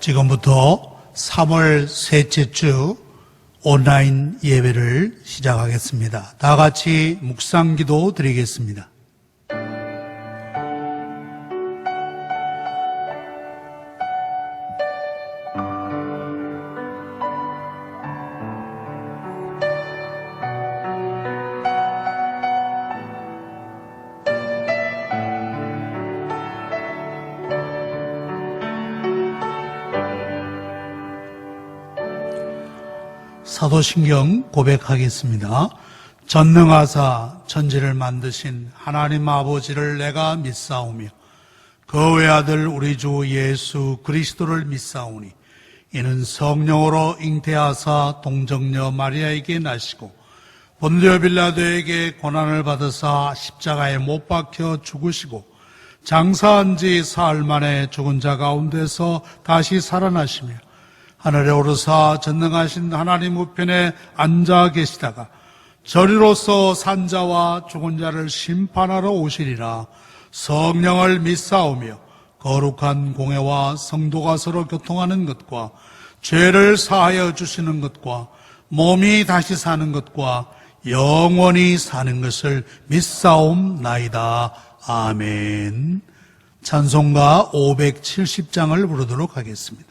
지금부터 3월 셋째 주 온라인 예배를 시작하겠습니다. 다 같이 묵상기도 드리겠습니다. 사도신경 고백하겠습니다. 전능하사 천지를 만드신 하나님 아버지를 내가 믿사오며 그 외아들 우리 주 예수 그리스도를 믿사오니 이는 성령으로 잉태하사 동정녀 마리아에게 나시고 본디오 빌라도에게 고난을 받으사 십자가에 못 박혀 죽으시고 장사한 지 사흘 만에 죽은 자 가운데서 다시 살아나시며 하늘에 오르사 전능하신 하나님 우편에 앉아 계시다가 저리로서 산자와 죽은 자를 심판하러 오시리라. 성령을 믿사오며 거룩한 공회와 성도가 서로 교통하는 것과 죄를 사하여 주시는 것과 몸이 다시 사는 것과 영원히 사는 것을 믿사옵나이다. 아멘. 찬송가 570장을 부르도록 하겠습니다.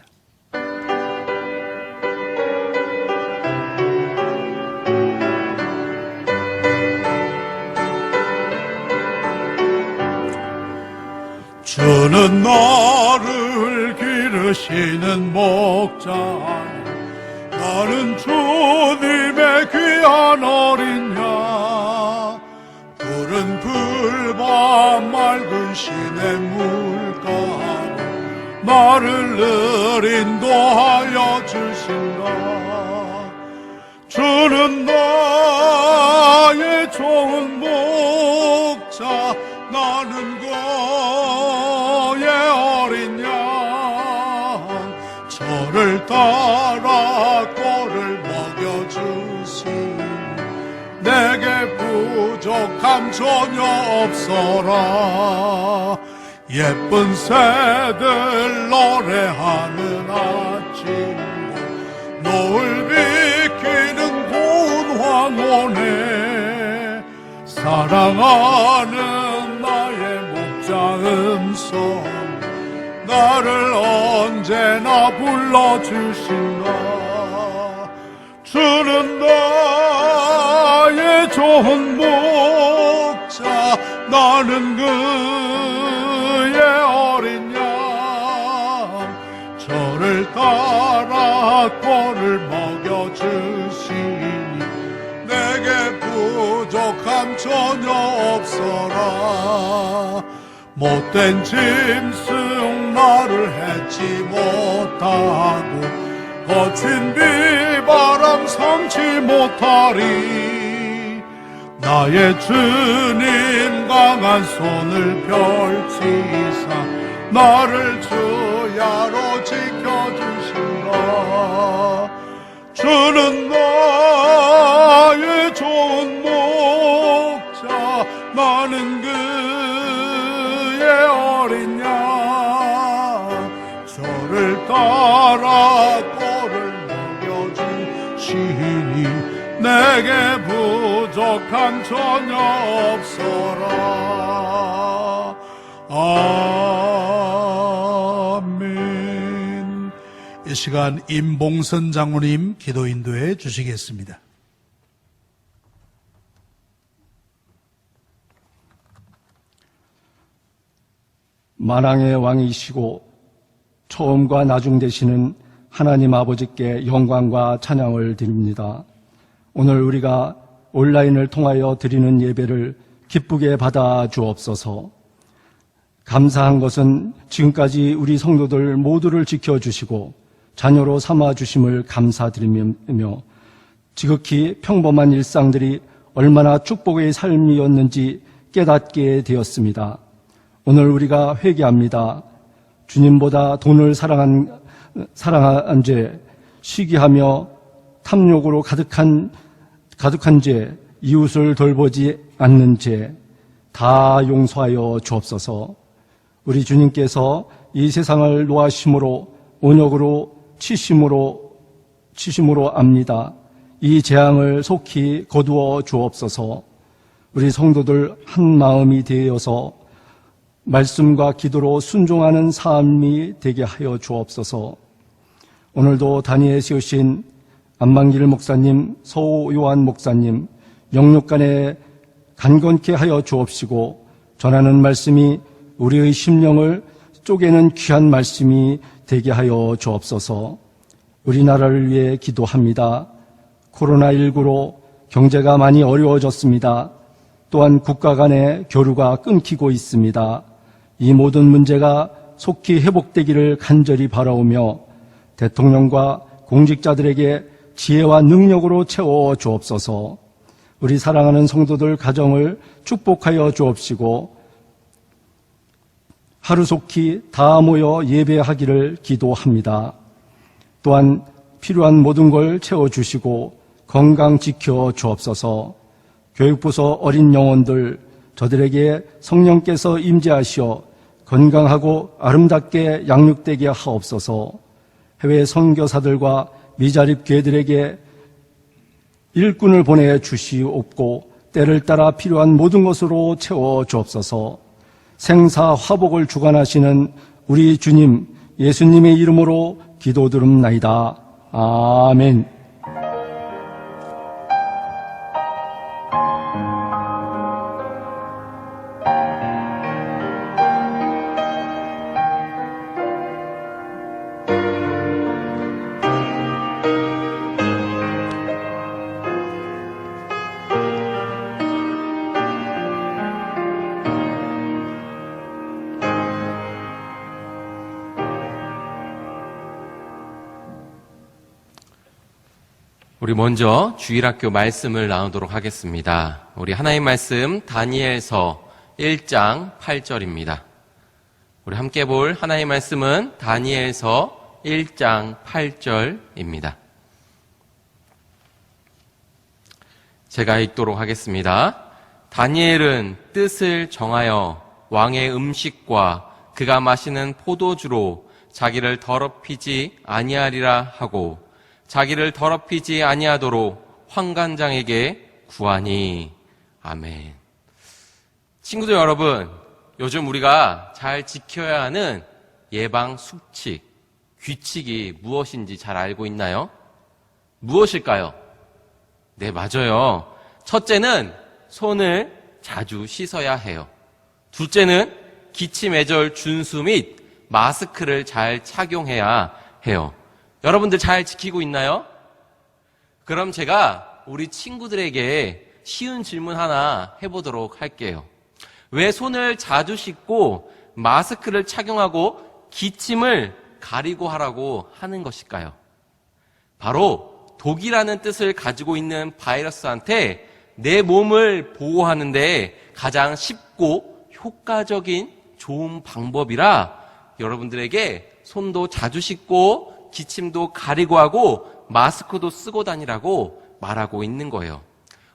주는 나를 기르시는 목자, 나는 주님의 귀한 어린 양. 푸른 풀밭 맑은 시냇 물가로 나를 늘 인도하여 주신다. 주는 나의 좋은 목자, 나는 그의 어린 양. 저를 따라 꼴을 먹여주시니 내게 부족함 전혀 없어라. 예쁜 새들 노래하는 아침, 노을 비키는 고운 황혼에 사랑하는 나의 목자 음성, 나를 언제나 불러주신다. 주는 나의 좋은 목자, 나는 그의 어린 양. 저를 따라 꼴을 먹여주시니 내게 부족함 전혀 없어라. 못된 짐승 나를 해치 못하고 거친 비바람 삼지 못하리. 나의 주님 강한 손을 펼치사 나를 주야로 지켜주신다. 주는 나의 좋은 목자, 나는 그의 어린 양. 저를 따라 꼴을 먹여주시니 내게 부족함 전혀 없어라. 아멘. 이 시간 임봉선 장로님 기도 인도해 주시겠습니다. 만왕의 왕이시고 처음과 나중 되시는 하나님 아버지께 영광과 찬양을 드립니다. 오늘 우리가 온라인을 통하여 드리는 예배를 기쁘게 받아 주옵소서. 감사한 것은 지금까지 우리 성도들 모두를 지켜주시고 자녀로 삼아주심을 감사드리며 지극히 평범한 일상들이 얼마나 축복의 삶이었는지 깨닫게 되었습니다. 오늘 우리가 회개합니다. 주님보다 돈을 사랑한 죄, 시기하며 탐욕으로 가득한 죄, 이웃을 돌보지 않는 죄 다 용서하여 주옵소서. 우리 주님께서 이 세상을 노하심으로 온역으로 치심으로 압니다. 이 재앙을 속히 거두어 주옵소서. 우리 성도들 한 마음이 되어서 말씀과 기도로 순종하는 삶이 되게 하여 주옵소서. 오늘도 단위에 세우신 안만길 목사님, 서요한 목사님, 영육간에 간건케 하여 주옵시고 전하는 말씀이 우리의 심령을 쪼개는 귀한 말씀이 되게 하여 주옵소서. 우리나라를 위해 기도합니다. 코로나19로 경제가 많이 어려워졌습니다. 또한 국가 간의 교류가 끊기고 있습니다. 이 모든 문제가 속히 회복되기를 간절히 바라오며 대통령과 공직자들에게 지혜와 능력으로 채워 주옵소서. 우리 사랑하는 성도들 가정을 축복하여 주옵시고 하루속히 다 모여 예배하기를 기도합니다. 또한 필요한 모든 걸 채워주시고 건강 지켜 주옵소서. 교육부서 어린 영혼들 저들에게 성령께서 임재하시어 건강하고 아름답게 양육되게 하옵소서. 해외 선교사들과 미자립 교회들에게 일꾼을 보내주시옵고 때를 따라 필요한 모든 것으로 채워 주옵소서. 생사 화복을 주관하시는 우리 주님 예수님의 이름으로 기도드립나이다. 아멘. 우리 먼저 주일학교 말씀을 나누도록 하겠습니다. 우리 하나님 말씀 다니엘서 1장 8절입니다. 우리 함께 볼 하나님 말씀은 다니엘서 1장 8절입니다. 제가 읽도록 하겠습니다. 다니엘은 뜻을 정하여 왕의 음식과 그가 마시는 포도주로 자기를 더럽히지 아니하리라 하고 자기를 더럽히지 아니하도록 환관장에게 구하니. 아멘. 친구들 여러분, 요즘 우리가 잘 지켜야 하는 예방 수칙, 규칙이 무엇인지 잘 알고 있나요? 무엇일까요? 네, 맞아요. 첫째는 손을 자주 씻어야 해요. 둘째는 기침 예절 준수 및 마스크를 잘 착용해야 해요. 여러분들 잘 지키고 있나요? 그럼 제가 우리 친구들에게 쉬운 질문 하나 해보도록 할게요. 왜 손을 자주 씻고 마스크를 착용하고 기침을 가리고 하라고 하는 것일까요? 바로 독이라는 뜻을 가지고 있는 바이러스한테 내 몸을 보호하는 데 가장 쉽고 효과적인 좋은 방법이라 여러분들에게 손도 자주 씻고 기침도 가리고 하고 마스크도 쓰고 다니라고 말하고 있는 거예요.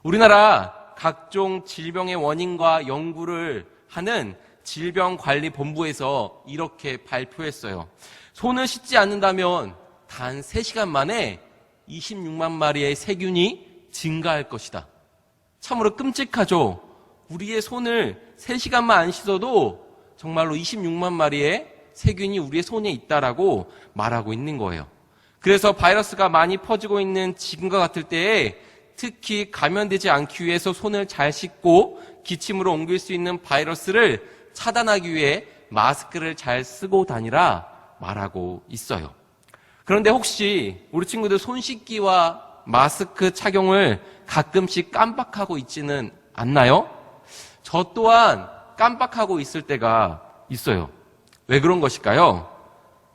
우리나라 각종 질병의 원인과 연구를 하는 질병관리본부에서 이렇게 발표했어요. 손을 씻지 않는다면 단 3시간 만에 26만 마리의 세균이 증가할 것이다. 참으로 끔찍하죠. 우리의 손을 3시간만 안 씻어도 정말로 26만 마리의 세균이 우리의 손에 있다라고 말하고 있는 거예요. 그래서 바이러스가 많이 퍼지고 있는 지금과 같을 때에 특히 감염되지 않기 위해서 손을 잘 씻고 기침으로 옮길 수 있는 바이러스를 차단하기 위해 마스크를 잘 쓰고 다니라 말하고 있어요. 그런데 혹시 우리 친구들 손 씻기와 마스크 착용을 가끔씩 깜빡하고 있지는 않나요? 저 또한 깜빡하고 있을 때가 있어요. 왜 그런 것일까요?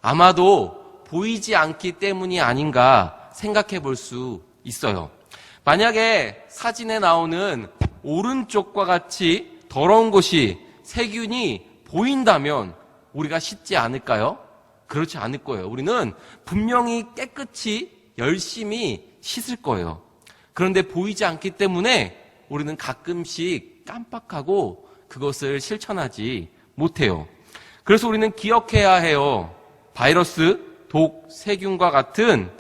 아마도 보이지 않기 때문이 아닌가 생각해 볼 수 있어요. 만약에 사진에 나오는 오른쪽과 같이 더러운 곳이 세균이 보인다면 우리가 씻지 않을까요? 그렇지 않을 거예요. 우리는 분명히 깨끗이 열심히 씻을 거예요. 그런데 보이지 않기 때문에 우리는 가끔씩 깜빡하고 그것을 실천하지 못해요. 그래서 우리는 기억해야 해요. 바이러스 독, 세균과 같은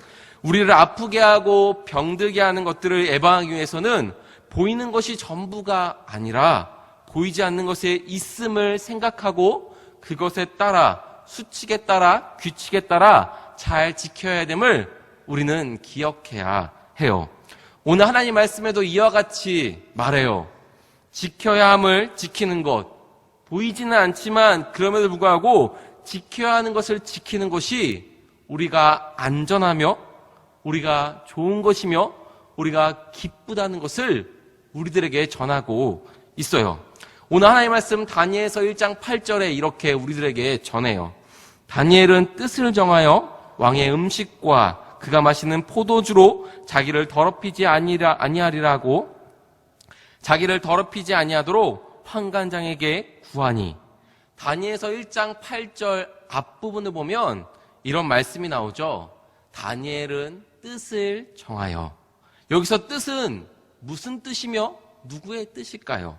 우리를 아프게 하고 병들게 하는 것들을 예방하기 위해서는 보이는 것이 전부가 아니라 보이지 않는 것에 있음을 생각하고 그것에 따라 수칙에 따라 규칙에 따라 잘 지켜야 됨을 우리는 기억해야 해요. 오늘 하나님 말씀에도 이와 같이 말해요. 지켜야 함을 지키는 것. 보이지는 않지만 그럼에도 불구하고 지켜야 하는 것을 지키는 것이 우리가 안전하며 우리가 좋은 것이며 우리가 기쁘다는 것을 우리들에게 전하고 있어요. 오늘 하나님 말씀 다니엘서 1장 8절에 이렇게 우리들에게 전해요. 다니엘은 뜻을 정하여 왕의 음식과 그가 마시는 포도주로 자기를 더럽히지 아니하리라고 자기를 더럽히지 아니하도록 환관장에게 구하니. 다니엘서 1장 8절 앞부분을 보면 이런 말씀이 나오죠. 다니엘은 뜻을 정하여. 여기서 뜻은 무슨 뜻이며 누구의 뜻일까요?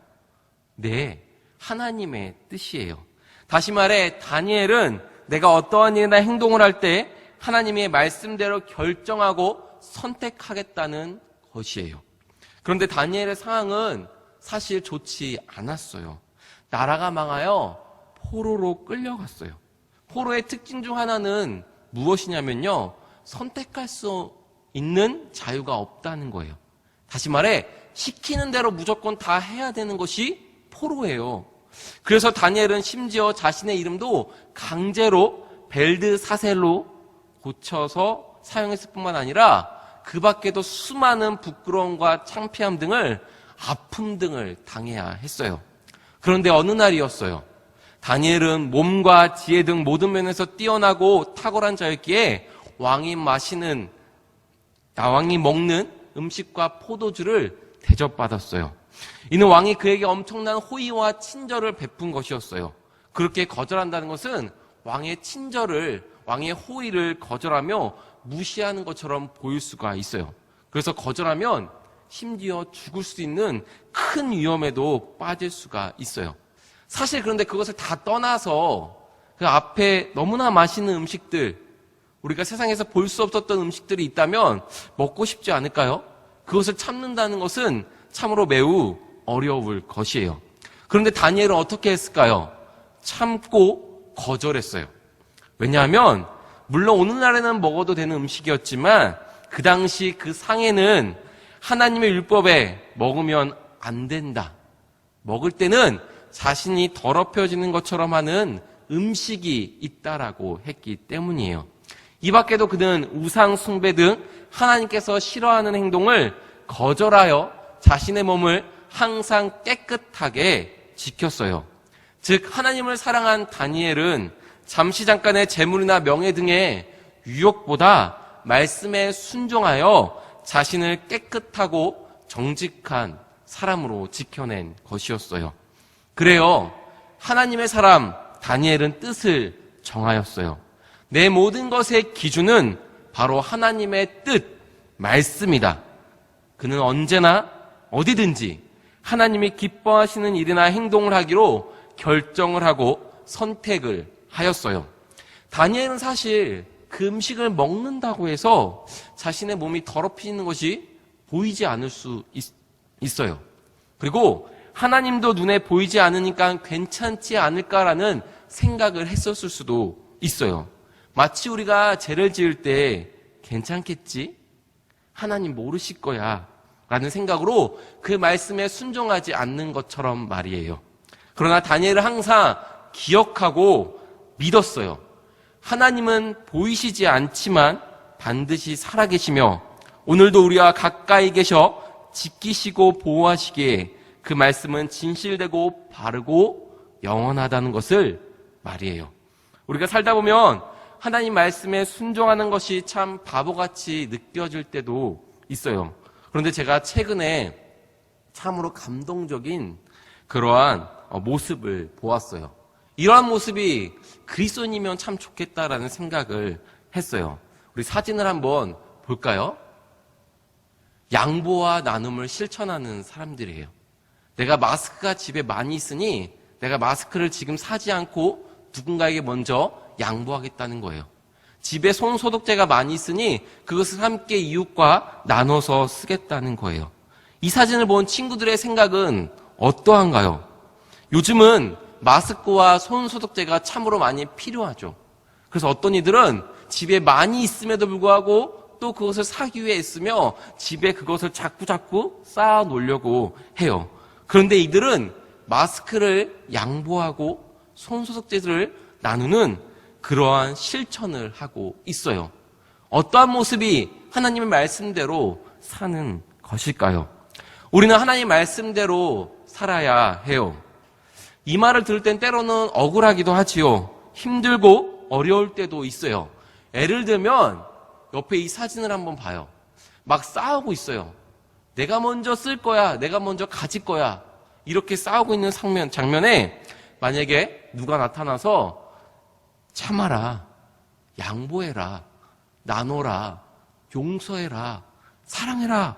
네, 하나님의 뜻이에요. 다시 말해 다니엘은 내가 어떠한 일이나 행동을 할 때 하나님의 말씀대로 결정하고 선택하겠다는 것이에요. 그런데 다니엘의 상황은 사실 좋지 않았어요. 나라가 망하여 포로로 끌려갔어요. 포로의 특징 중 하나는 무엇이냐면요, 선택할 수 있는 자유가 없다는 거예요. 다시 말해 시키는 대로 무조건 다 해야 되는 것이 포로예요. 그래서 다니엘은 심지어 자신의 이름도 강제로 벨드사셀로 고쳐서 사용했을 뿐만 아니라 그 밖에도 수많은 부끄러움과 창피함 등을 아픔 등을 당해야 했어요. 그런데 어느 날이었어요. 다니엘은 몸과 지혜 등 모든 면에서 뛰어나고 탁월한 자였기에 왕이 먹는 음식과 포도주를 대접받았어요. 이는 왕이 그에게 엄청난 호의와 친절을 베푼 것이었어요. 그렇게 거절한다는 것은 왕의 친절을, 왕의 호의를 거절하며 무시하는 것처럼 보일 수가 있어요. 그래서 거절하면 심지어 죽을 수 있는 큰 위험에도 빠질 수가 있어요. 사실 그런데 그것을 다 떠나서 그 앞에 너무나 맛있는 음식들, 우리가 세상에서 볼 수 없었던 음식들이 있다면 먹고 싶지 않을까요? 그것을 참는다는 것은 참으로 매우 어려울 것이에요. 그런데 다니엘은 어떻게 했을까요? 참고 거절했어요. 왜냐하면 물론 오늘날에는 먹어도 되는 음식이었지만 그 당시 그 상에는 하나님의 율법에 먹으면 안 된다. 먹을 때는 자신이 더럽혀지는 것처럼 하는 음식이 있다라고 했기 때문이에요. 이 밖에도 그는 우상 숭배 등 하나님께서 싫어하는 행동을 거절하여 자신의 몸을 항상 깨끗하게 지켰어요. 즉 하나님을 사랑한 다니엘은 잠시 잠깐의 재물이나 명예 등의 유혹보다 말씀에 순종하여 자신을 깨끗하고 정직한 사람으로 지켜낸 것이었어요. 그래요, 하나님의 사람 다니엘은 뜻을 정하였어요. 내 모든 것의 기준은 바로 하나님의 뜻, 말씀이다. 그는 언제나 어디든지 하나님이 기뻐하시는 일이나 행동을 하기로 결정을 하고 선택을 하였어요. 다니엘은 사실 그 음식을 먹는다고 해서 자신의 몸이 더럽히는 것이 보이지 않을 수 있어요. 그리고 하나님도 눈에 보이지 않으니까 괜찮지 않을까라는 생각을 했었을 수도 있어요. 마치 우리가 죄를 지을 때 괜찮겠지? 하나님 모르실 거야 라는 생각으로 그 말씀에 순종하지 않는 것처럼 말이에요. 그러나 다니엘은 항상 기억하고 믿었어요. 하나님은 보이시지 않지만 반드시 살아계시며 오늘도 우리와 가까이 계셔 지키시고 보호하시기에 그 말씀은 진실되고 바르고 영원하다는 것을 말이에요. 우리가 살다 보면 하나님 말씀에 순종하는 것이 참 바보같이 느껴질 때도 있어요. 그런데 제가 최근에 참으로 감동적인 그러한 모습을 보았어요. 이러한 모습이 그리스도인이면 참 좋겠다라는 생각을 했어요. 우리 사진을 한번 볼까요? 양보와 나눔을 실천하는 사람들이에요. 내가 마스크가 집에 많이 있으니 내가 마스크를 지금 사지 않고 누군가에게 먼저 양보하겠다는 거예요. 집에 손소독제가 많이 있으니 그것을 함께 이웃과 나눠서 쓰겠다는 거예요. 이 사진을 본 친구들의 생각은 어떠한가요? 요즘은 마스크와 손소독제가 참으로 많이 필요하죠. 그래서 어떤 이들은 집에 많이 있음에도 불구하고 또 그것을 사기 위해 애쓰며 집에 그것을 자꾸 쌓아 놓으려고 해요. 그런데 이들은 마스크를 양보하고 손소독제를 나누는 그러한 실천을 하고 있어요. 어떠한 모습이 하나님의 말씀대로 사는 것일까요? 우리는 하나님 말씀대로 살아야 해요. 이 말을 들을 땐 때로는 억울하기도 하지요. 힘들고 어려울 때도 있어요. 예를 들면 옆에 이 사진을 한번 봐요. 막 싸우고 있어요. 내가 먼저 쓸 거야. 내가 먼저 가질 거야. 이렇게 싸우고 있는 장면에 만약에 누가 나타나서 참아라, 양보해라, 나눠라, 용서해라, 사랑해라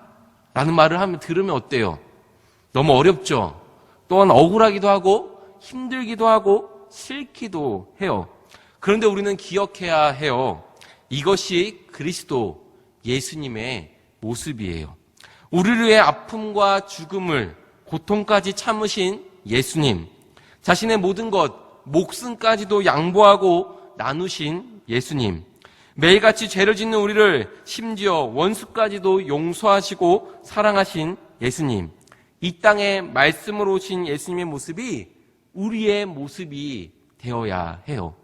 라는 말을 들으면 어때요? 너무 어렵죠? 또한 억울하기도 하고 힘들기도 하고 싫기도 해요. 그런데 우리는 기억해야 해요. 이것이 그리스도 예수님의 모습이에요. 우리를 위해 아픔과 죽음을, 고통까지 참으신 예수님, 자신의 모든 것, 목숨까지도 양보하고 나누신 예수님, 매일같이 죄를 짓는 우리를 심지어 원수까지도 용서하시고 사랑하신 예수님, 이 땅에 말씀으로 오신 예수님의 모습이 우리의 모습이 되어야 해요.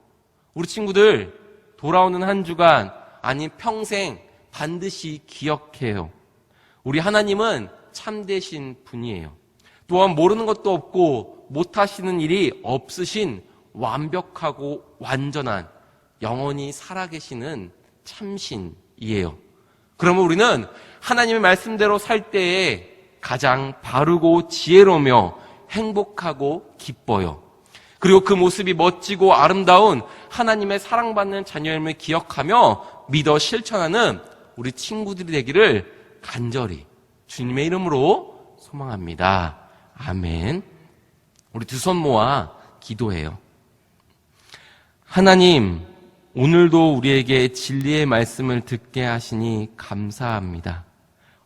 우리 친구들 돌아오는 한 주간, 아니 평생 반드시 기억해요. 우리 하나님은 참되신 분이에요. 또한 모르는 것도 없고 못하시는 일이 없으신 완벽하고 완전한, 영원히 살아계시는 참신이에요. 그러면 우리는 하나님의 말씀대로 살 때에 가장 바르고 지혜로우며 행복하고 기뻐요. 그리고 그 모습이 멋지고 아름다운 하나님의 사랑받는 자녀임을 기억하며 믿어 실천하는 우리 친구들이 되기를 간절히 주님의 이름으로 소망합니다. 아멘. 우리 두 손 모아 기도해요. 하나님, 오늘도 우리에게 진리의 말씀을 듣게 하시니 감사합니다.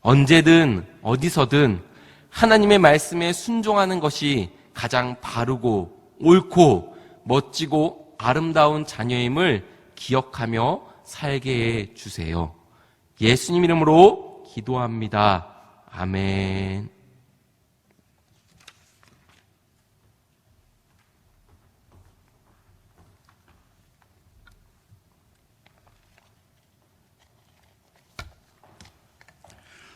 언제든 어디서든 하나님의 말씀에 순종하는 것이 가장 바르고 옳고 멋지고 아름다운 자녀임을 기억하며 살게 해 주세요. 예수님 이름으로 기도합니다. 아멘.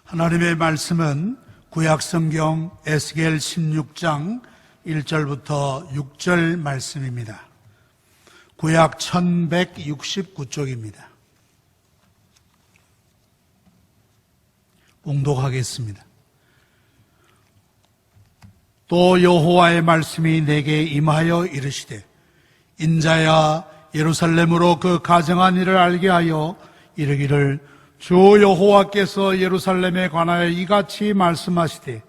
하나님의 말씀은 구약성경 에스겔 16장 1절부터 6절 말씀입니다. 구약 1169쪽입니다. 봉독하겠습니다. 또 여호와의 말씀이 내게 임하여 이르시되, 인자야, 예루살렘으로 그 가정한 일을 알게 하여 이르기를, 주 여호와께서 예루살렘에 관하여 이같이 말씀하시되,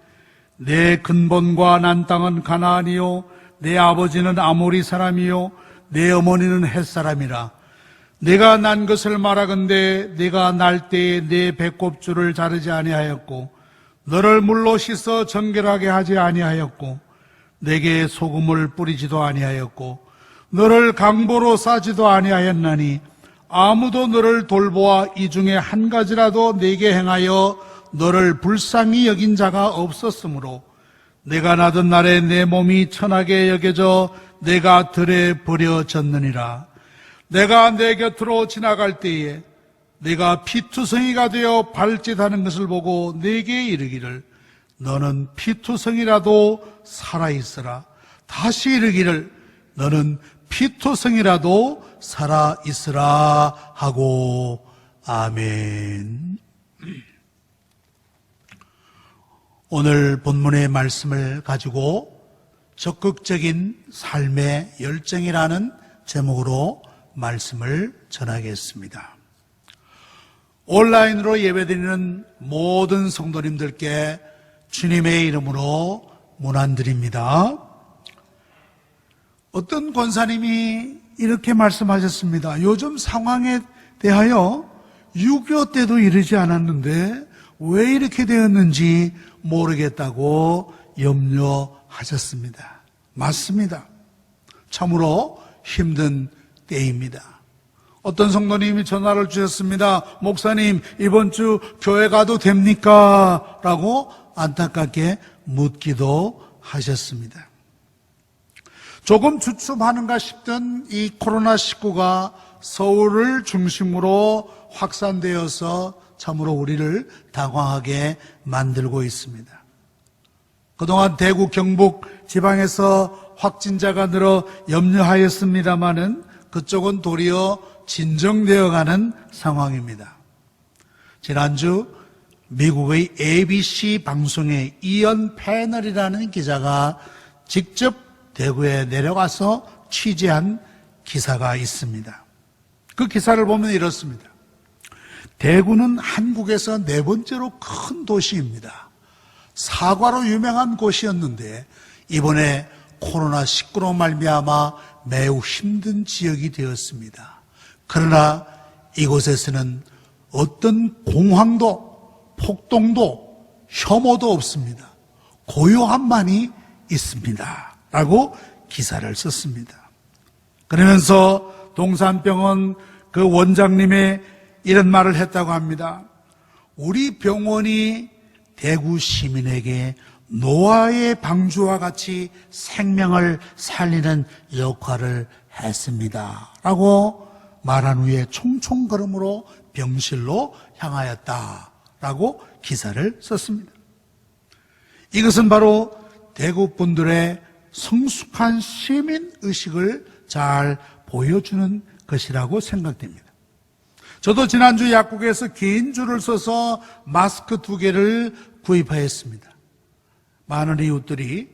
내 근본과 난 땅은 가나안이요 내 아버지는 아모리 사람이요 내 어머니는 헷 사람이라. 내가 난 것을 말하건대 내가 날 때에 내 배꼽줄을 자르지 아니하였고 너를 물로 씻어 정결하게 하지 아니하였고 내게 소금을 뿌리지도 아니하였고 너를 강보로 싸지도 아니하였나니 아무도 너를 돌보아 이 중에 한 가지라도 내게 행하여 너를 불쌍히 여긴 자가 없었으므로 내가 나던 날에 내 몸이 천하게 여겨져 내가 들에 버려졌느니라. 내가 내 곁으로 지나갈 때에 내가 피투성이가 되어 발짓하는 것을 보고 내게 이르기를, 너는 피투성이라도 살아있으라. 다시 이르기를, 너는 피투성이라도 살아있으라 하고. 아멘. 오늘 본문의 말씀을 가지고 적극적인 삶의 열정이라는 제목으로 말씀을 전하겠습니다. 온라인으로 예배드리는 모든 성도님들께 주님의 이름으로 문안드립니다. 어떤 권사님이 이렇게 말씀하셨습니다. 요즘 상황에 대하여 6.25 때도 이러지 않았는데 왜 이렇게 되었는지 모르겠다고 염려하셨습니다. 맞습니다. 참으로 힘든 때입니다. 어떤 성도님이 전화를 주셨습니다. 목사님, 이번 주 교회 가도 됩니까? 라고 안타깝게 묻기도 하셨습니다. 조금 주춤하는가 싶던 이 코로나19가 서울을 중심으로 확산되어서 참으로 우리를 당황하게 만들고 있습니다. 그동안 대구, 경북 지방에서 확진자가 늘어 염려하였습니다마는 그쪽은 도리어 진정되어가는 상황입니다. 지난주 미국의 ABC 방송의 이언 패널이라는 기자가 직접 대구에 내려가서 취재한 기사가 있습니다. 그 기사를 보면 이렇습니다. 대구는 한국에서 네 번째로 큰 도시입니다. 사과로 유명한 곳이었는데 이번에 코로나19로 말미암아 매우 힘든 지역이 되었습니다. 그러나 이곳에서는 어떤 공황도, 폭동도, 혐오도 없습니다. 고요함만이 있습니다. 라고 기사를 썼습니다. 그러면서 동산병원 그 원장님의 이런 말을 했다고 합니다. 우리 병원이 대구 시민에게 노아의 방주와 같이 생명을 살리는 역할을 했습니다. 라고 말한 후에 총총걸음으로 병실로 향하였다라고 기사를 썼습니다. 이것은 바로 대구 분들의 성숙한 시민의식을 잘 보여주는 것이라고 생각됩니다. 저도 지난주 약국에서 긴 줄을 서서 마스크 2개를 구입하였습니다. 많은 이웃들이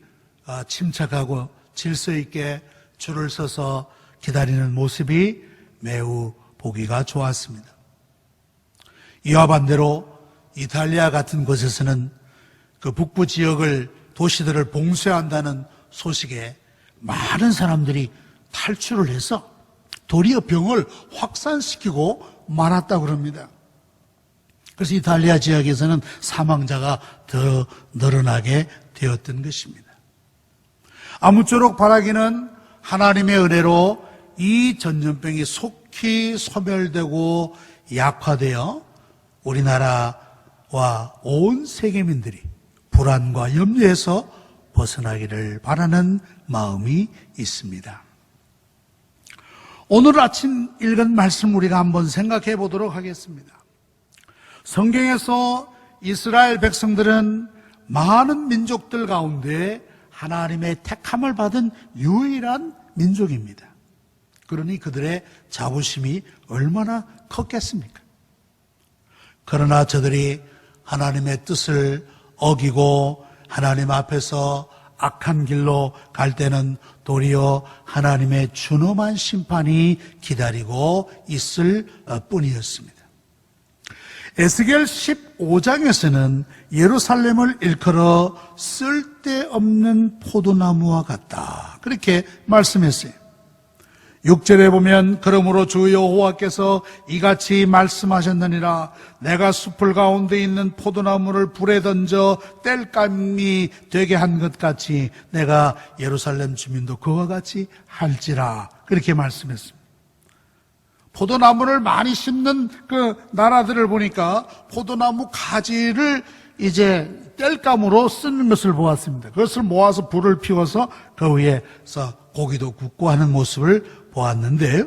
침착하고 질서 있게 줄을 서서 기다리는 모습이 매우 보기가 좋았습니다. 이와 반대로 이탈리아 같은 곳에서는 그 북부 지역을 도시들을 봉쇄한다는 소식에 많은 사람들이 탈출을 해서 도리어 병을 확산시키고 말았다고 합니다. 그래서 이탈리아 지역에서는 사망자가 더 늘어나게 되었던 것입니다. 아무쪼록 바라기는 하나님의 은혜로 이 전염병이 속히 소멸되고 약화되어 우리나라와 온 세계민들이 불안과 염려에서 벗어나기를 바라는 마음이 있습니다. 오늘 아침 읽은 말씀 우리가 한번 생각해 보도록 하겠습니다. 성경에서 이스라엘 백성들은 많은 민족들 가운데 하나님의 택함을 받은 유일한 민족입니다. 그러니 그들의 자부심이 얼마나 컸겠습니까? 그러나 저들이 하나님의 뜻을 어기고 하나님 앞에서 악한 길로 갈 때는 도리어 하나님의 준엄한 심판이 기다리고 있을 뿐이었습니다. 에스겔 15장에서는 예루살렘을 일컬어 쓸데없는 포도나무와 같다, 그렇게 말씀했어요. 6절에 보면 그러므로 주 여호와께서 이같이 말씀하셨느니라. 내가 숲을 가운데 있는 포도나무를 불에 던져 땔감이 되게 한 것 같이 내가 예루살렘 주민도 그와 같이 할지라, 그렇게 말씀했습니다. 포도나무를 많이 심는 그 나라들을 보니까 포도나무 가지를 이제 땔감으로 쓰는 것을 보았습니다. 그것을 모아서 불을 피워서 그 위에서 고기도 굽고 하는 모습을 보았는데,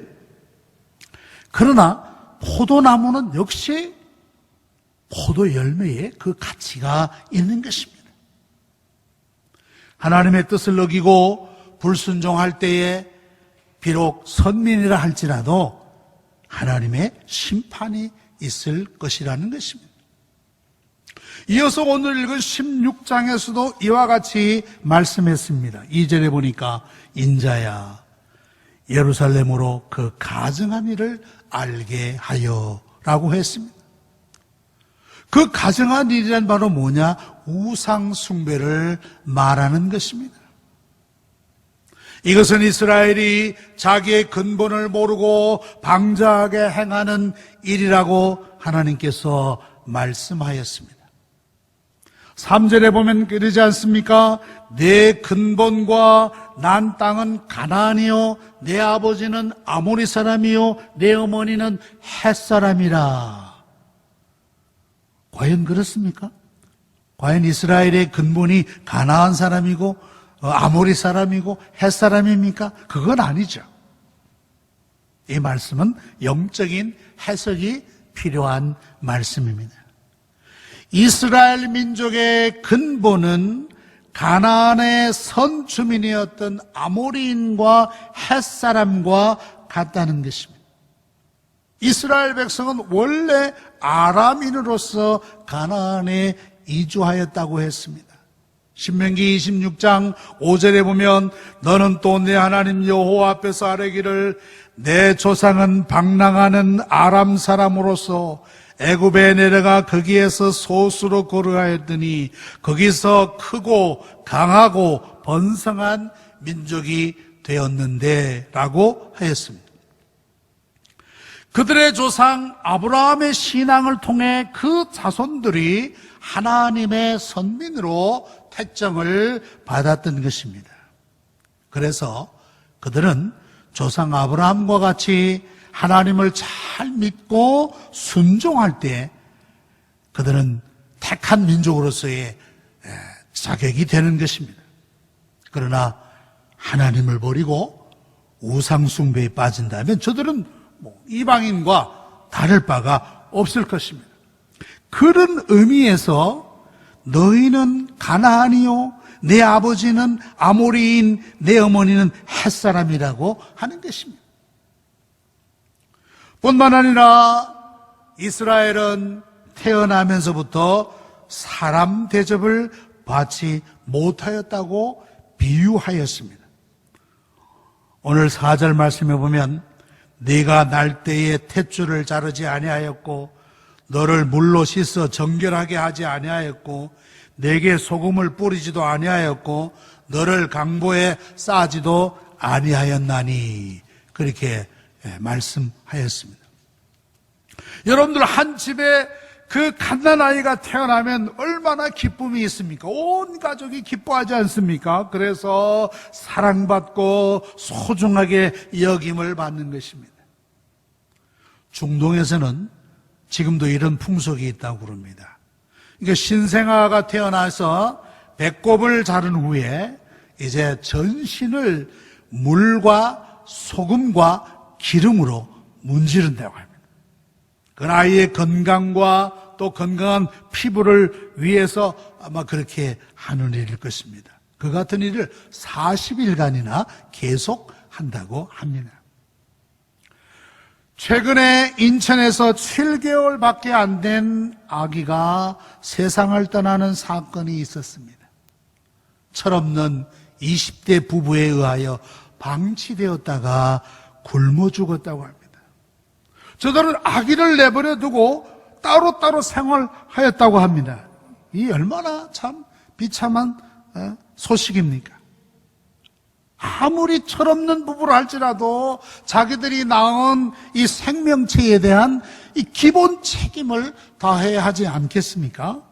그러나 포도나무는 역시 포도 열매에 그 가치가 있는 것입니다. 하나님의 뜻을 어기고 불순종할 때에 비록 선민이라 할지라도 하나님의 심판이 있을 것이라는 것입니다. 이어서 오늘 읽은 16장에서도 이와 같이 말씀했습니다. 2절에 보니까 인자야 예루살렘으로 그 가증한 일을 알게 하여 라고 했습니다. 그 가증한 일이란 바로 뭐냐? 우상 숭배를 말하는 것입니다. 이것은 이스라엘이 자기의 근본을 모르고 방자하게 행하는 일이라고 하나님께서 말씀하였습니다. 3절에 보면 그러지 않습니까? 내 근본과 난 땅은 가나안이요 내 아버지는 아모리 사람이요 내 어머니는 헷 사람이라. 과연 그렇습니까? 과연 이스라엘의 근본이 가나안 사람이고 아모리 사람이고 헷 사람입니까? 그건 아니죠. 이 말씀은 영적인 해석이 필요한 말씀입니다. 이스라엘 민족의 근본은 가나안의 선주민이었던 아모리인과 헷 사람과 같다는 것입니다. 이스라엘 백성은 원래 아람인으로서 가나안에 이주하였다고 했습니다. 신명기 26장 5절에 보면 너는 또 내 하나님 여호와 앞에서 아뢰기를 내 조상은 방랑하는 아람 사람으로서 애굽에 내려가 거기에서 소수로 거류하였더니 거기서 크고 강하고 번성한 민족이 되었는데 라고 하였습니다. 그들의 조상 아브라함의 신앙을 통해 그 자손들이 하나님의 선민으로 택정을 받았던 것입니다. 그래서 그들은 조상 아브라함과 같이 하나님을 잘 믿고 순종할 때 그들은 택한 민족으로서의 자격이 되는 것입니다. 그러나 하나님을 버리고 우상숭배에 빠진다면 저들은 이방인과 다를 바가 없을 것입니다. 그런 의미에서 너희는 가나안이요 내 아버지는 아모리인 내 어머니는 헷사람이라고 하는 것입니다. 뿐만 아니라 이스라엘은 태어나면서부터 사람 대접을 받지 못하였다고 비유하였습니다. 오늘 4절 말씀에 보면 네가 날 때에 탯줄을 자르지 아니하였고 너를 물로 씻어 정결하게 하지 아니하였고 내게 소금을 뿌리지도 아니하였고 너를 강보에 싸지도 아니하였나니 그렇게 말씀하였습니다. 여러분들 한 집에 그 갓난아이가 태어나면 얼마나 기쁨이 있습니까? 온 가족이 기뻐하지 않습니까? 그래서 사랑받고 소중하게 여김을 받는 것입니다. 중동에서는 지금도 이런 풍속이 있다고 그럽니다. 그러니까 신생아가 태어나서 배꼽을 자른 후에 이제 전신을 물과 소금과 기름으로 문지른다고 합니다. 그 아이의 건강과 또 건강한 피부를 위해서 아마 그렇게 하는 일일 것입니다. 그 같은 일을 40일간이나 계속 한다고 합니다. 최근에 인천에서 7개월밖에 안 된 아기가 세상을 떠나는 사건이 있었습니다. 철없는 20대 부부에 의하여 방치되었다가 굶어 죽었다고 합니다. 저들은 아기를 내버려 두고 따로따로 생활하였다고 합니다. 이 얼마나 참 비참한 소식입니까? 아무리 철없는 부부를 할지라도 자기들이 낳은 이 생명체에 대한 이 기본 책임을 다해야 하지 않겠습니까?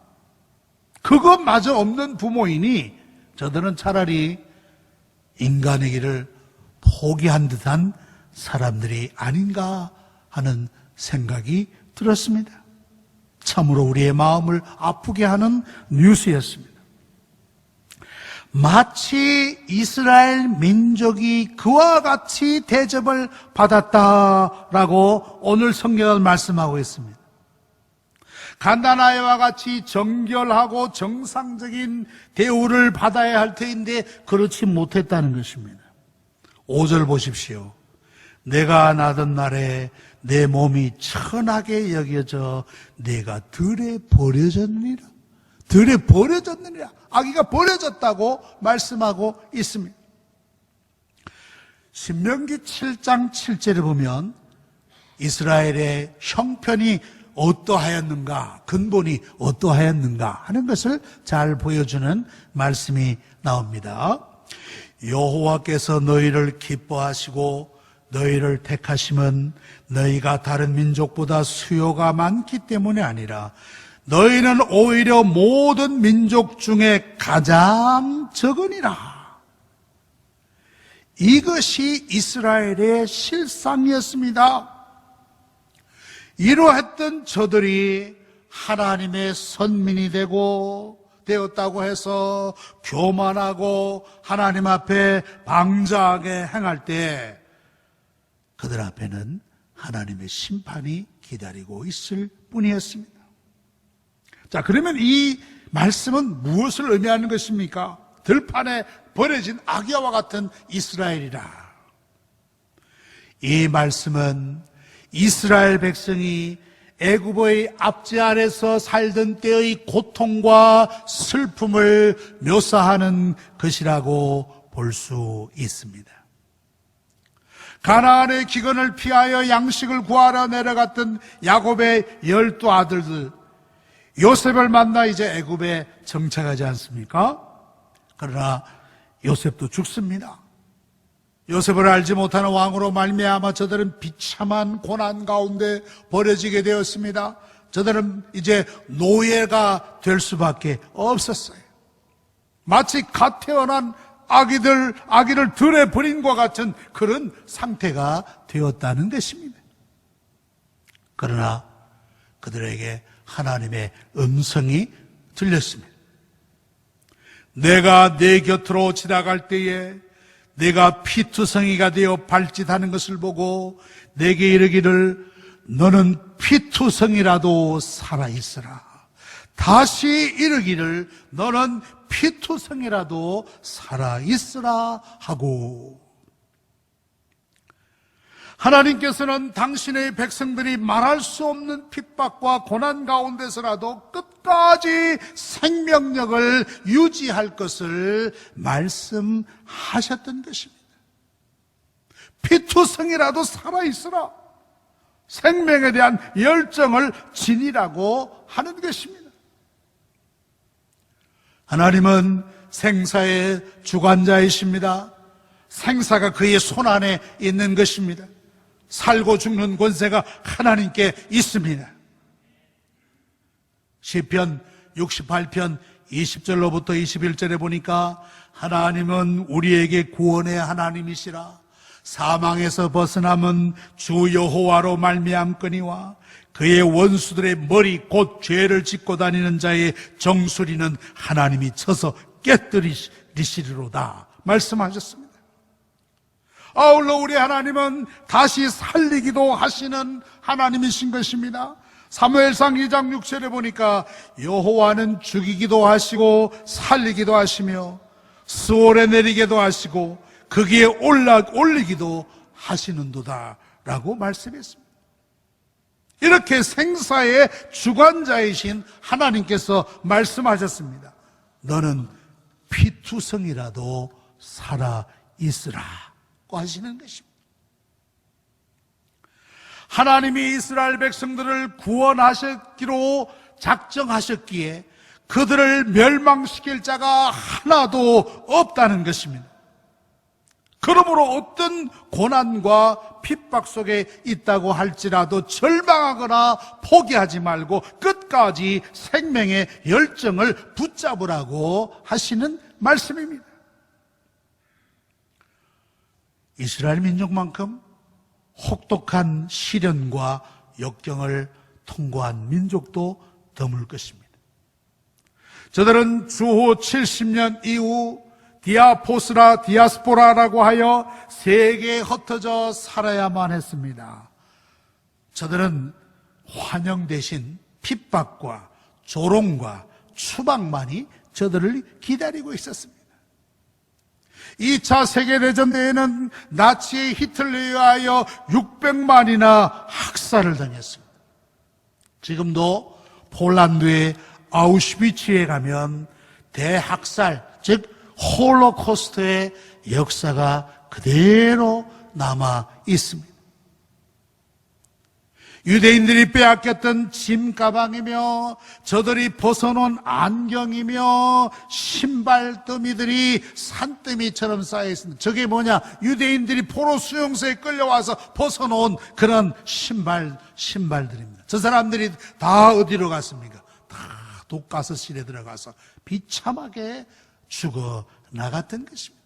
그것마저 없는 부모이니 저들은 차라리 인간의 길을 포기한 듯한 사람들이 아닌가 하는 생각이 들었습니다. 참으로 우리의 마음을 아프게 하는 뉴스였습니다. 마치 이스라엘 민족이 그와 같이 대접을 받았다라고 오늘 성경은 말씀하고 있습니다. 갓난아이와 같이 정결하고 정상적인 대우를 받아야 할 터인데 그렇지 못했다는 것입니다. 5절 보십시오. 내가 나던 날에 내 몸이 천하게 여겨져 내가 들에 버려졌느니라. 들에 버려졌느니라. 아기가 버려졌다고 말씀하고 있습니다. 신명기 7장 7절에 보면 이스라엘의 형편이 어떠하였는가, 근본이 어떠하였는가 하는 것을 잘 보여주는 말씀이 나옵니다. 여호와께서 너희를 기뻐하시고 너희를 택하심은 너희가 다른 민족보다 수요가 많기 때문이 아니라 너희는 오히려 모든 민족 중에 가장 적으니라. 이것이 이스라엘의 실상이었습니다. 이러했던 저들이 하나님의 선민이 되었다고 해서 교만하고 하나님 앞에 방자하게 행할 때 그들 앞에는 하나님의 심판이 기다리고 있을 뿐이었습니다. 자, 그러면 이 말씀은 무엇을 의미하는 것입니까? 들판에 버려진 아기와 같은 이스라엘이라. 이 말씀은 이스라엘 백성이 애굽의 압제 아래서 살던 때의 고통과 슬픔을 묘사하는 것이라고 볼 수 있습니다. 가나안의 기근을 피하여 양식을 구하러 내려갔던 야곱의 12 아들들, 요셉을 만나 이제 애굽에 정착하지 않습니까? 그러나 요셉도 죽습니다. 요셉을 알지 못하는 왕으로 말미암아 저들은 비참한 고난 가운데 버려지게 되었습니다. 저들은 이제 노예가 될 수밖에 없었어요. 마치 갓 태어난 아기를 들에 버린 것 같은 그런 상태가 되었다는 것입니다. 그러나 그들에게 하나님의 음성이 들렸습니다. 내가 내 곁으로 지나갈 때에 내가 피투성이가 되어 발짓하는 것을 보고 내게 이르기를 너는 피투성이라도 살아있으라. 다시 이르기를 너는 피투성이라도 살아있으라 하고, 하나님께서는 당신의 백성들이 말할 수 없는 핍박과 고난 가운데서라도 끝까지 생명력을 유지할 것을 말씀하셨던 것입니다. 피투성이라도 살아있으라. 생명에 대한 열정을 지니라고 하는 것입니다. 하나님은 생사의 주관자이십니다. 생사가 그의 손 안에 있는 것입니다. 살고 죽는 권세가 하나님께 있습니다. 시편 68편 20절로부터 21절에 보니까 하나님은 우리에게 구원의 하나님이시라. 사망에서 벗어남은 주 여호와로 말미암거니와 그의 원수들의 머리 곧 죄를 짓고 다니는 자의 정수리는 하나님이 쳐서 깨뜨리시리로다 말씀하셨습니다. 아울러 우리 하나님은 다시 살리기도 하시는 하나님이신 것입니다. 사무엘상 2장 6절에 보니까 여호와는 죽이기도 하시고 살리기도 하시며 스올에 내리기도 하시고 거기에 올리기도 하시는도다 라고 말씀했습니다. 이렇게 생사의 주관자이신 하나님께서 말씀하셨습니다. 너는 피투성이라도 살아있으라 하시는 것입니다. 하나님이 이스라엘 백성들을 구원하셨기로 작정하셨기에 그들을 멸망시킬 자가 하나도 없다는 것입니다. 그러므로 어떤 고난과 핍박 속에 있다고 할지라도 절망하거나 포기하지 말고 끝까지 생명의 열정을 붙잡으라고 하시는 말씀입니다. 이스라엘 민족만큼 혹독한 시련과 역경을 통과한 민족도 드물 것입니다. 저들은 주후 70년 이후 디아스포라라고 하여 세계에 흩어져 살아야만 했습니다. 저들은 환영 대신 핍박과 조롱과 추방만이 저들을 기다리고 있었습니다. 2차 세계대전 때에는 나치의 히틀러에 의하여 600만이나 학살을 당했습니다. 지금도 폴란드의 아우슈비츠에 가면 대학살, 즉 홀로코스트의 역사가 그대로 남아 있습니다. 유대인들이 빼앗겼던 짐 가방이며 저들이 벗어놓은 안경이며 신발 더미들이 산더미처럼 쌓여 있습니다. 저게 뭐냐? 유대인들이 포로 수용소에 끌려와서 벗어놓은 그런 신발들입니다. 저 사람들이 다 어디로 갔습니까? 다 독가스실에 들어가서 비참하게 죽어 나갔던 것입니다.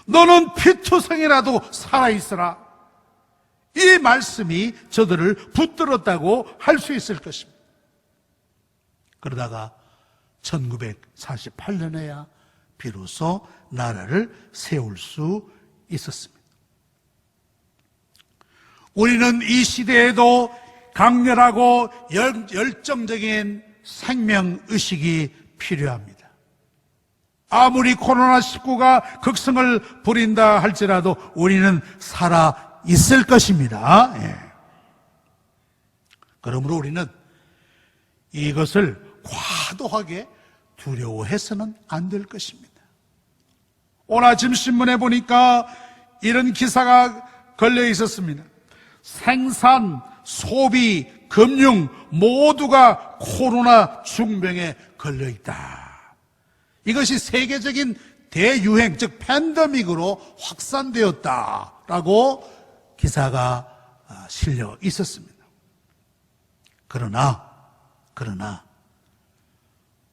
너는 피투성이라도 살아있으라. 이 말씀이 저들을 붙들었다고 할 수 있을 것입니다. 그러다가 1948년에야 비로소 나라를 세울 수 있었습니다. 우리는 이 시대에도 강렬하고 열정적인 생명의식이 필요합니다. 아무리 코로나19가 극성을 부린다 할지라도 우리는 살아 있을 것입니다. 예. 그러므로 우리는 이것을 과도하게 두려워해서는 안 될 것입니다. 오늘 아침 신문에 보니까 이런 기사가 걸려 있었습니다. 생산, 소비, 금융 모두가 코로나 중병에 걸려 있다. 이것이 세계적인 대유행, 즉 팬데믹으로 확산되었다라고 기사가 실려 있었습니다. 그러나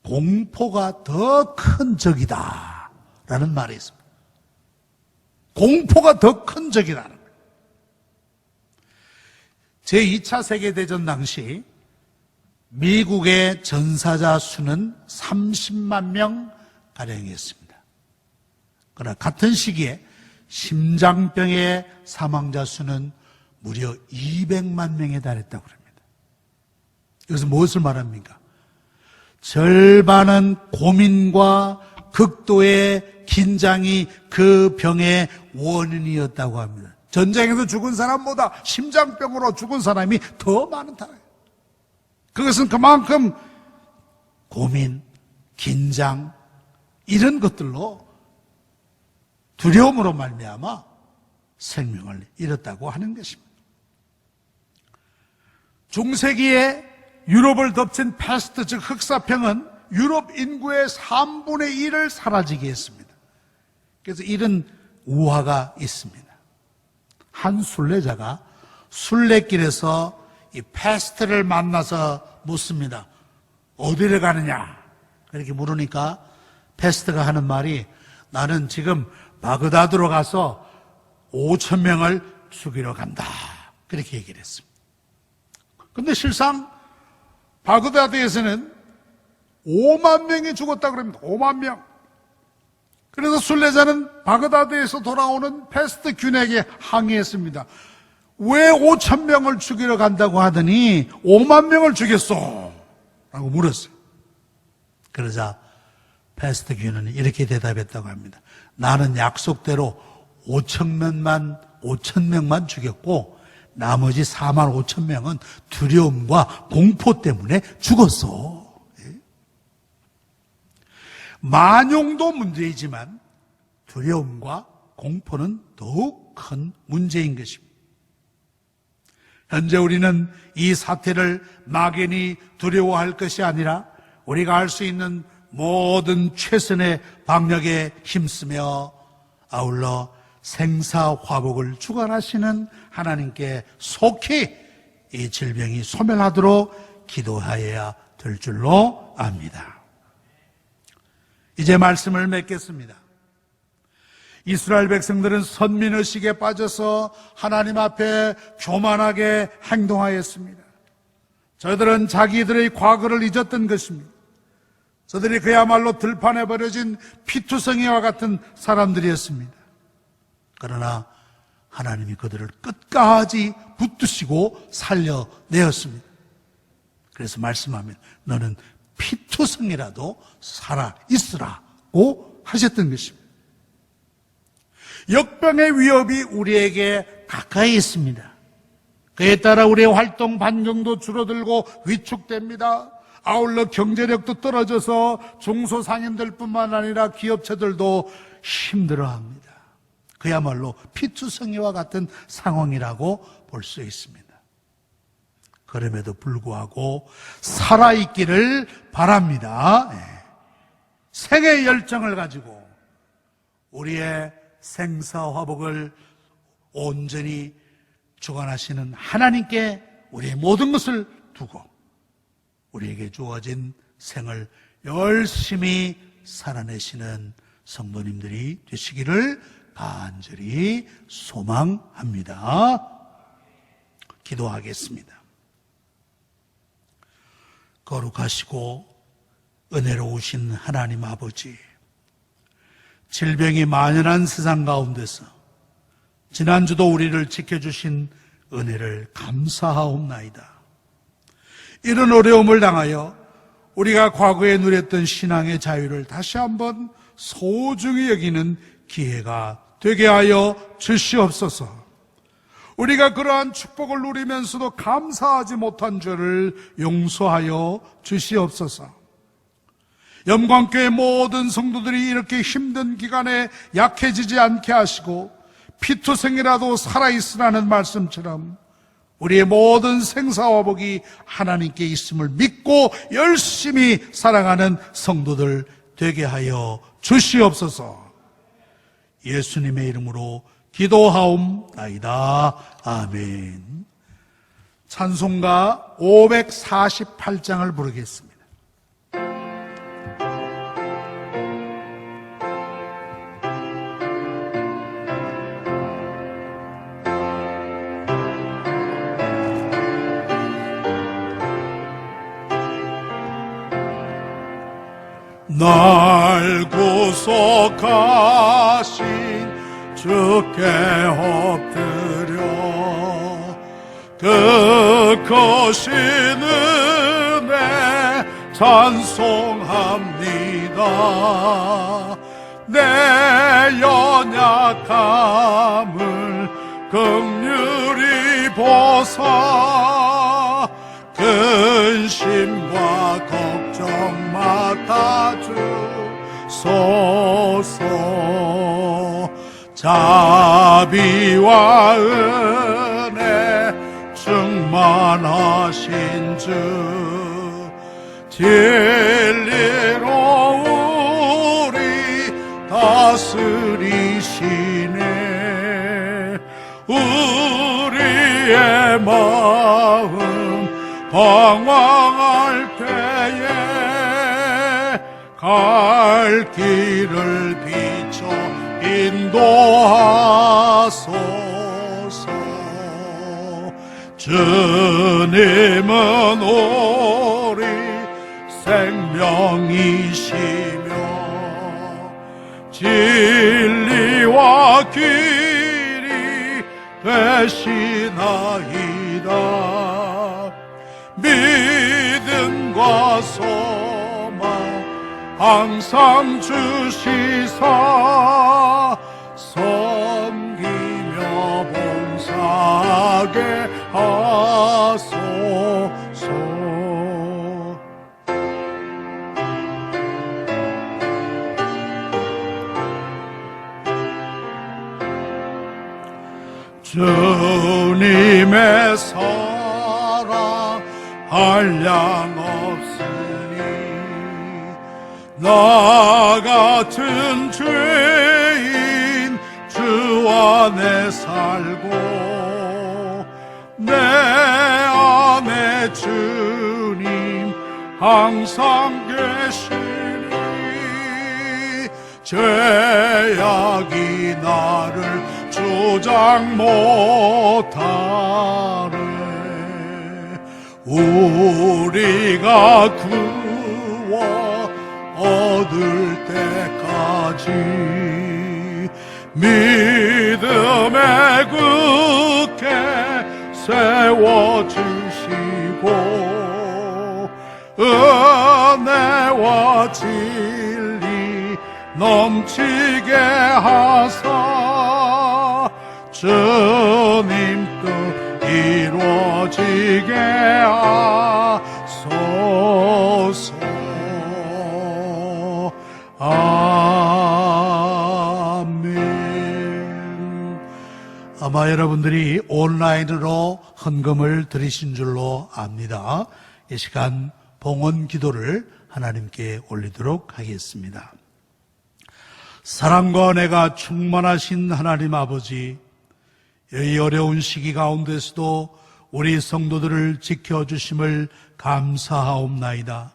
공포가 더 큰 적이다라는 말이 있습니다. 공포가 더 큰 적이라는 거예요. 제2차 세계대전 당시 미국의 전사자 수는 30만 명 가량이었습니다. 그러나 같은 시기에 심장병의 사망자 수는 무려 200만 명에 달했다고 합니다. 이것은 무엇을 말합니까? 절반은 고민과 극도의 긴장이 그 병의 원인이었다고 합니다. 전쟁에서 죽은 사람보다 심장병으로 죽은 사람이 더 많다고요. 그것은 그만큼 고민, 긴장 이런 것들로 두려움으로 말미암아 생명을 잃었다고 하는 것입니다. 중세기에 유럽을 덮친 패스트 즉 흑사병은 유럽 인구의 3분의 1을 사라지게 했습니다. 그래서 이런 우화가 있습니다. 한 순례자가 순례길에서 이 패스트를 만나서 묻습니다. 어디를 가느냐? 그렇게 물으니까 패스트가 하는 말이 나는 지금 바그다드로 가서 5천 명을 죽이러 간다. 그렇게 얘기를 했습니다. 근데 실상 바그다드에서는 5만 명이 죽었다고 합니다. 5만 명. 그래서 순례자는 바그다드에서 돌아오는 패스트균에게 항의했습니다. 왜 5천 명을 죽이러 간다고 하더니 5만 명을 죽였어? 라고 물었어요. 그러자 패스트균은 이렇게 대답했다고 합니다. 나는 약속대로 5천 명만 죽였고 나머지 4만 5천 명은 두려움과 공포 때문에 죽었어. 만용도 문제이지만 두려움과 공포는 더욱 큰 문제인 것입니다. 현재 우리는 이 사태를 막연히 두려워할 것이 아니라 우리가 할 수 있는 모든 최선의 방역에 힘쓰며 아울러 생사화복을 주관하시는 하나님께 속히 이 질병이 소멸하도록 기도하여야 될 줄로 압니다. 이제 말씀을 맺겠습니다. 이스라엘 백성들은 선민의식에 빠져서 하나님 앞에 교만하게 행동하였습니다. 저들은 자기들의 과거를 잊었던 것입니다. 저들이 그야말로 들판에 버려진 피투성이와 같은 사람들이었습니다. 그러나 하나님이 그들을 끝까지 붙드시고 살려내었습니다. 그래서 말씀하면 너는 피투성이라도 살아있으라고 하셨던 것입니다. 역병의 위협이 우리에게 가까이 있습니다. 그에 따라 우리의 활동 반경도 줄어들고 위축됩니다. 아울러 경제력도 떨어져서 중소상인들뿐만 아니라 기업체들도 힘들어합니다. 그야말로 피투성이와 같은 상황이라고 볼 수 있습니다. 그럼에도 불구하고 살아있기를 바랍니다. 생의 열정을 가지고 우리의 생사화복을 온전히 주관하시는 하나님께 우리의 모든 것을 두고 우리에게 주어진 생을 열심히 살아내시는 성도님들이 되시기를 간절히 소망합니다. 기도하겠습니다. 거룩하시고 은혜로우신 하나님 아버지, 질병이 만연한 세상 가운데서 지난주도 우리를 지켜주신 은혜를 감사하옵나이다. 이런 어려움을 당하여 우리가 과거에 누렸던 신앙의 자유를 다시 한번 소중히 여기는 기회가 되게 하여 주시옵소서. 우리가 그러한 축복을 누리면서도 감사하지 못한 죄를 용서하여 주시옵소서. 영광교회 모든 성도들이 이렇게 힘든 기간에 약해지지 않게 하시고 피투성이라도 살아있으라는 말씀처럼 우리의 모든 생사화복이 하나님께 있음을 믿고 열심히 살아가는 성도들 되게 하여 주시옵소서. 예수님의 이름으로 기도하옵나이다. 아멘. 찬송가 548장을 부르겠습니다. 날 구속하신 주께 엎드려 그 크신 은혜 찬송합니다. 내 연약함을 긍휼히 보사 근심과 걱정 맡아주소서. 자비와 은혜 충만하신 주 진리로 우리 다스리시네. 우리의 마음 방황할 때에 갈 길을 비춰 인도하소서. 주님은 우리 생명이시며 진리와 길이 되시나이다. 믿음과 소망 항상 주시사 섬기며 봉사하게 하소서. 주님의 사랑 한량 없으니 나 같은 죄인 주 안에 살고 내 안에 주님 항상 계시니 죄악이 나를 주장 못하네. 우리가 구원 얻을 때까지 믿음에 굳게 세워주시고 은혜와 진리 넘치게 하사 주님 뜻 이루어지게 하소서. 아멘. 아마 여러분들이 온라인으로 헌금을 드리신 줄로 압니다. 이 시간 봉헌 기도를 하나님께 올리도록 하겠습니다. 사랑과 은혜가 충만하신 하나님 아버지, 이 어려운 시기 가운데서도 우리 성도들을 지켜주심을 감사하옵나이다.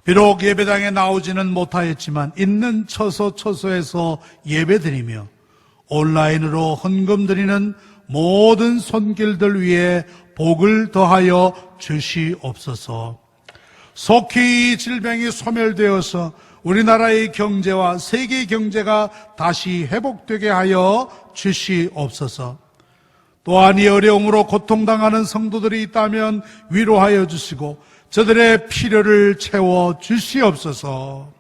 비록 예배당에 나오지는 못하였지만 있는 처소처소에서 예배드리며 온라인으로 헌금 드리는 모든 손길들 위에 복을 더하여 주시옵소서. 속히 이 질병이 소멸되어서 우리나라의 경제와 세계 경제가 다시 회복되게 하여 주시옵소서. 또한 이 어려움으로 고통당하는 성도들이 있다면 위로하여 주시고 저들의 필요를 채워 주시옵소서.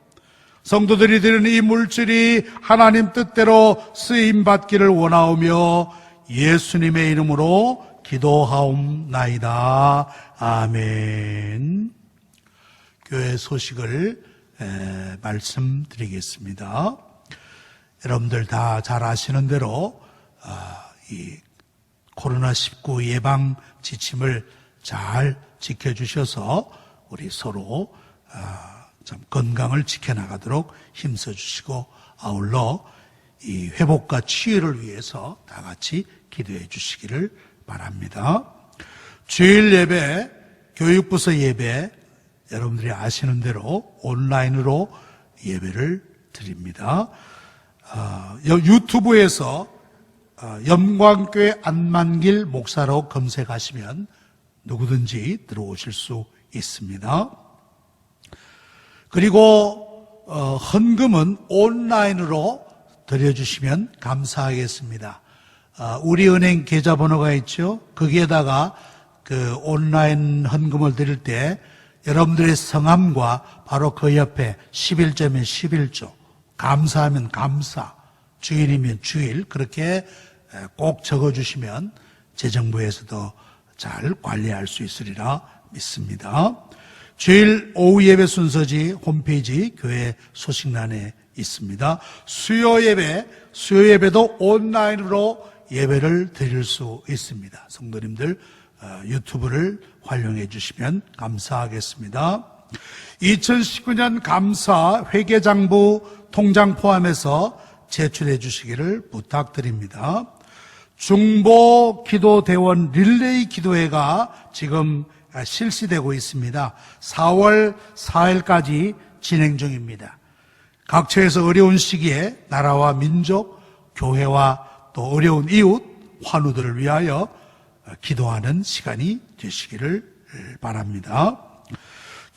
성도들이 드리는 이 물질이 하나님 뜻대로 쓰임받기를 원하오며 예수님의 이름으로 기도하옵나이다. 아멘. 교회 소식을 말씀드리겠습니다. 여러분들 다 잘 아시는 대로 이 코로나19 예방 지침을 잘 지켜주셔서 우리 서로 참 건강을 지켜나가도록 힘써주시고 아울러 이 회복과 치유를 위해서 다 같이 기도해 주시기를 바랍니다. 주일 예배, 교육부서 예배 여러분들이 아시는 대로 온라인으로 예배를 드립니다. 유튜브에서 영광교회 안만길 목사로 검색하시면 누구든지 들어오실 수 있습니다. 그리고 헌금은 온라인으로 드려주시면 감사하겠습니다. 우리은행 계좌번호가 있죠. 거기에다가 그 온라인 헌금을 드릴 때 여러분들의 성함과 바로 그 옆에 11조면 11조, 감사하면 감사, 주일이면 주일 그렇게 꼭 적어주시면 재정부에서도 잘 관리할 수 있으리라 믿습니다. 주일 오후 예배 순서지 홈페이지 교회 소식란에 있습니다. 수요 예배도 온라인으로 예배를 드릴 수 있습니다. 성도님들 유튜브를 활용해 주시면 감사하겠습니다. 2019년 감사 회계장부 통장 포함해서 제출해 주시기를 부탁드립니다. 중보 기도대원 릴레이 기도회가 지금 실시되고 있습니다. 4월 4일까지 진행 중입니다. 각처에서 어려운 시기에 나라와 민족, 교회와 또 어려운 이웃, 환우들을 위하여 기도하는 시간이 되시기를 바랍니다.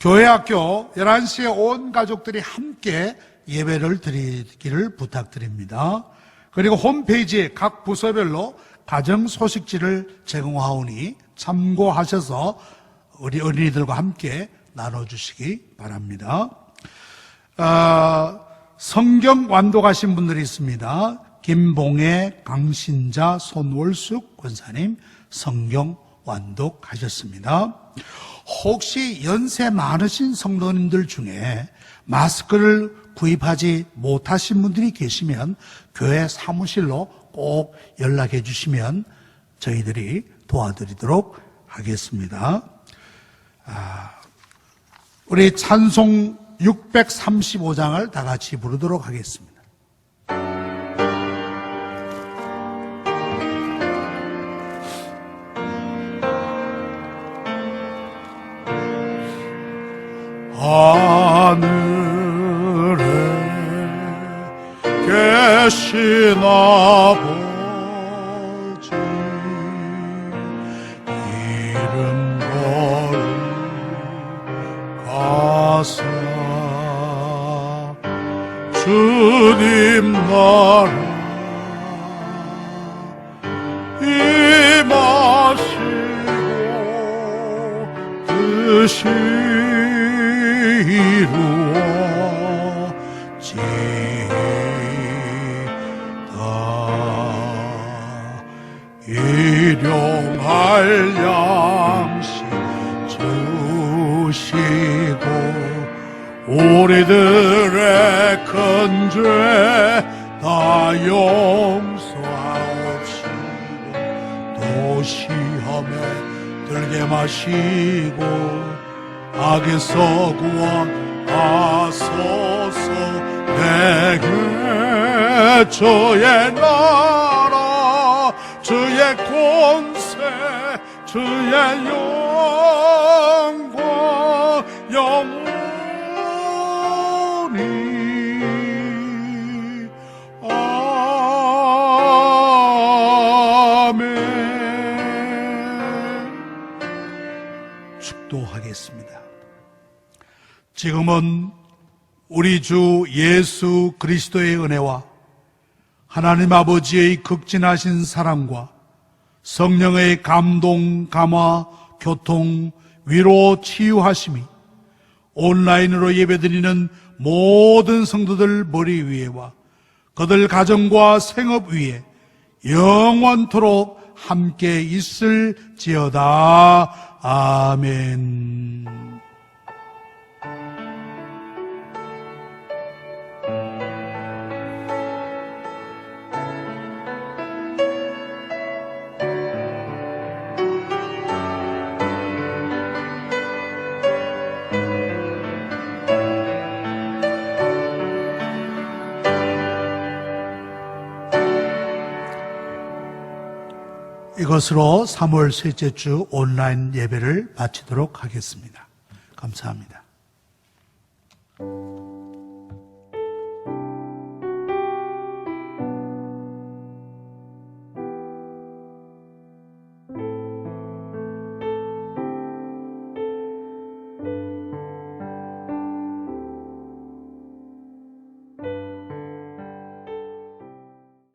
교회 학교 11시에 온 가족들이 함께 예배를 드리기를 부탁드립니다. 그리고 홈페이지에 각 부서별로 가정 소식지를 제공하오니 참고하셔서 우리 어린이들과 함께 나눠주시기 바랍니다. 성경 완독하신 분들이 있습니다. 김봉애, 강신자, 손월숙 권사님 성경 완독하셨습니다. 혹시 연세 많으신 성도님들 중에 마스크를 구입하지 못하신 분들이 계시면 교회 사무실로 꼭 연락해 주시면 저희들이 도와드리도록 하겠습니다. 우리 찬송 635장을 다 같이 부르도록 하겠습니다. 하늘에 계신 아버지 이름 거룩하사 주님 나라 임하시고 뜻이 이루어지다. 일용할 양식 주시고 우리들의 큰 죄 다 용서하옵시고 마음에 들게 마시고 악에서 구원하소서. 내게 주의 나라 주의 권세 주의 영광 영원히 아멘. 축도하겠습니다. 지금은 우리 주 예수 그리스도의 은혜와 하나님 아버지의 극진하신 사랑과 성령의 감동, 감화, 교통, 위로, 치유하심이 온라인으로 예배드리는 모든 성도들 머리 위에와 그들 가정과 생업 위에 영원토록 함께 있을지어다. 아멘. 이것으로 3월 셋째 주 온라인 예배를 마치도록 하겠습니다. 감사합니다.